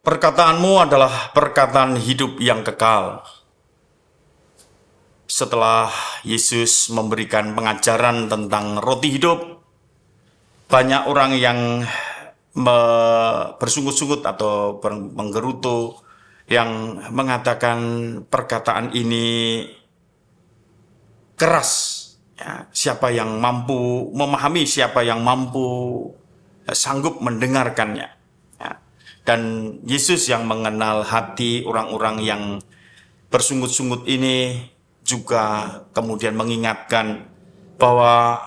Perkataanmu adalah perkataan hidup yang kekal. Setelah Yesus memberikan pengajaran tentang roti hidup, banyak orang yang bersungut-sungut atau menggerutu yang mengatakan perkataan ini keras. Ya, siapa yang mampu memahami, siapa yang mampu sanggup mendengarkannya. Ya. Dan Yesus yang mengenal hati orang-orang yang bersungut-sungut ini juga kemudian mengingatkan bahwa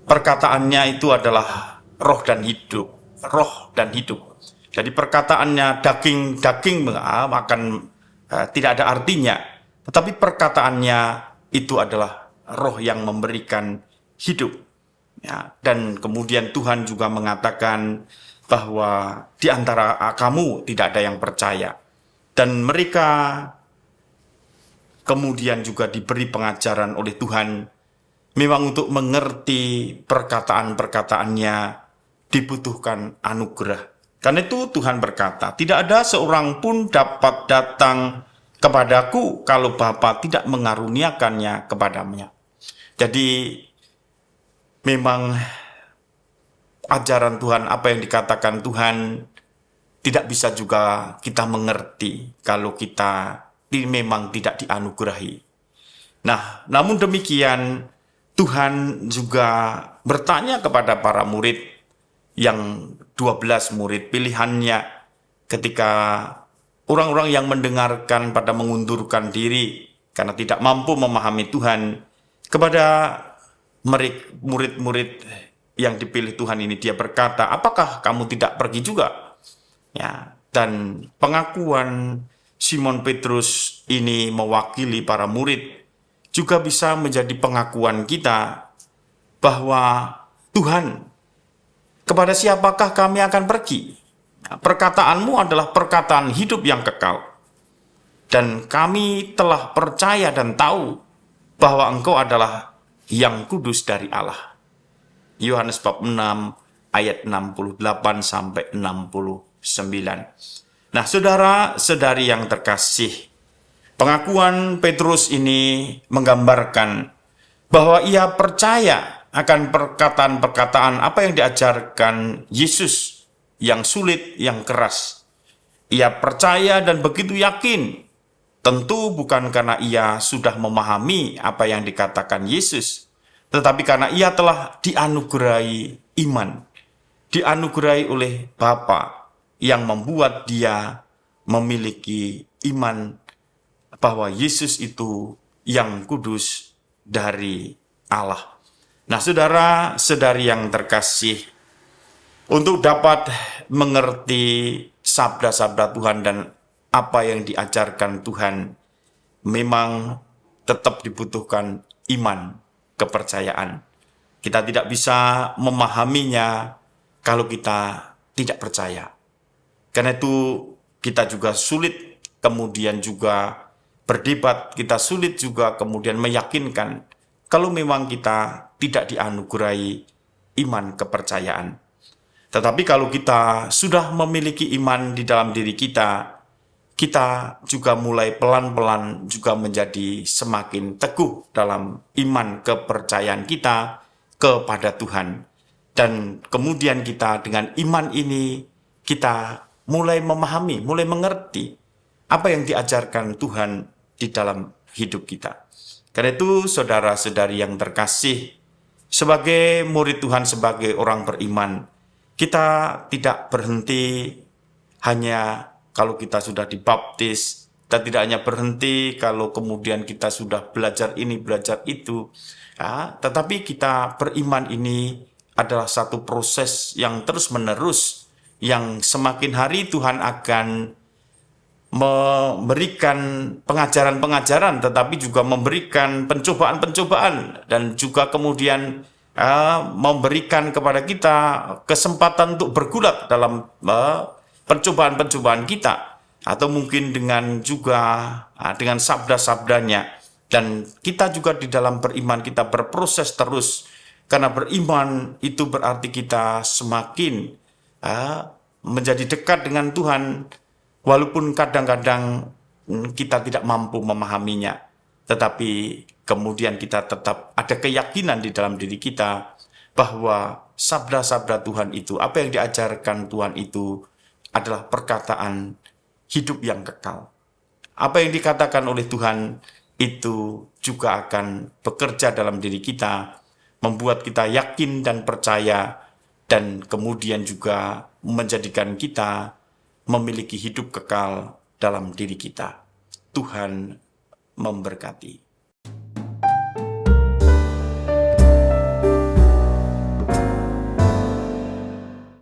perkataannya itu adalah roh dan hidup. Roh dan hidup. Jadi perkataannya daging-daging akan tidak ada artinya. Tetapi perkataannya itu adalah roh yang memberikan hidup. Ya, dan kemudian Tuhan juga mengatakan bahwa di antara kamu tidak ada yang percaya. Dan mereka kemudian juga diberi pengajaran oleh Tuhan memang untuk mengerti perkataan-perkataannya dibutuhkan anugerah. Karena itu Tuhan berkata, tidak ada seorang pun dapat datang kepadaku kalau Bapa tidak mengaruniakannya kepadanya. Jadi memang ajaran Tuhan, apa yang dikatakan Tuhan tidak bisa juga kita mengerti kalau kita memang tidak dianugerahi. Nah, namun demikian Tuhan juga bertanya kepada para murid yang 12 murid pilihannya ketika orang-orang yang mendengarkan pada mengundurkan diri karena tidak mampu memahami Tuhan, kepada murid-murid yang dipilih Tuhan ini dia berkata, apakah kamu tidak pergi juga? Ya, dan pengakuan Simon Petrus ini mewakili para murid juga bisa menjadi pengakuan kita bahwa Tuhan, kepada siapakah kami akan pergi? Perkataanmu adalah perkataan hidup yang kekal. Dan kami telah percaya dan tahu bahwa Engkau adalah yang kudus dari Allah. Yohanes bab 6 ayat 68 sampai 69. Nah, saudara-saudari yang terkasih, pengakuan Petrus ini menggambarkan bahwa ia percaya akan perkataan-perkataan apa yang diajarkan Yesus yang sulit, yang keras. Ia percaya dan begitu yakin, tentu bukan karena ia sudah memahami apa yang dikatakan Yesus, tetapi karena ia telah dianugerahi iman, dianugerahi oleh Bapa yang membuat dia memiliki iman bahwa Yesus itu yang kudus dari Allah. Nah, saudara-saudari yang terkasih, untuk dapat mengerti sabda-sabda Tuhan dan apa yang diajarkan Tuhan, memang tetap dibutuhkan iman, kepercayaan. Kita tidak bisa memahaminya kalau kita tidak percaya. Karena itu kita juga sulit kemudian juga berdebat, kita sulit juga kemudian meyakinkan kalau memang kita tidak dianugerahi iman kepercayaan. Tetapi kalau kita sudah memiliki iman di dalam diri kita, kita juga mulai pelan-pelan juga menjadi semakin teguh dalam iman kepercayaan kita kepada Tuhan. Dan kemudian kita dengan iman ini, kita mulai memahami, mulai mengerti apa yang diajarkan Tuhan di dalam hidup kita. Karena itu saudara-saudari yang terkasih, sebagai murid Tuhan, sebagai orang beriman, kita tidak berhenti hanya kalau kita sudah dibaptis, dan tidak hanya berhenti kalau kemudian kita sudah belajar ini, belajar itu, ya, tetapi kita beriman ini adalah satu proses yang terus-menerus, yang semakin hari Tuhan akan memberikan pengajaran-pengajaran, tetapi juga memberikan pencobaan-pencobaan, dan juga kemudian memberikan kepada kita kesempatan untuk bergulat dalam pencobaan-pencobaan kita, atau mungkin dengan dengan sabda-sabdanya. Dan kita juga di dalam beriman kita berproses terus, karena beriman itu berarti kita semakin menjadi dekat dengan Tuhan, Walaupun kadang-kadang kita tidak mampu memahaminya, tetapi kemudian kita tetap ada keyakinan di dalam diri kita bahwa sabda-sabda Tuhan itu, apa yang diajarkan Tuhan itu adalah perkataan hidup yang kekal. Apa yang dikatakan oleh Tuhan itu juga akan bekerja dalam diri kita, membuat kita yakin dan percaya, dan kemudian juga menjadikan kita memiliki hidup kekal dalam diri kita. Tuhan memberkati.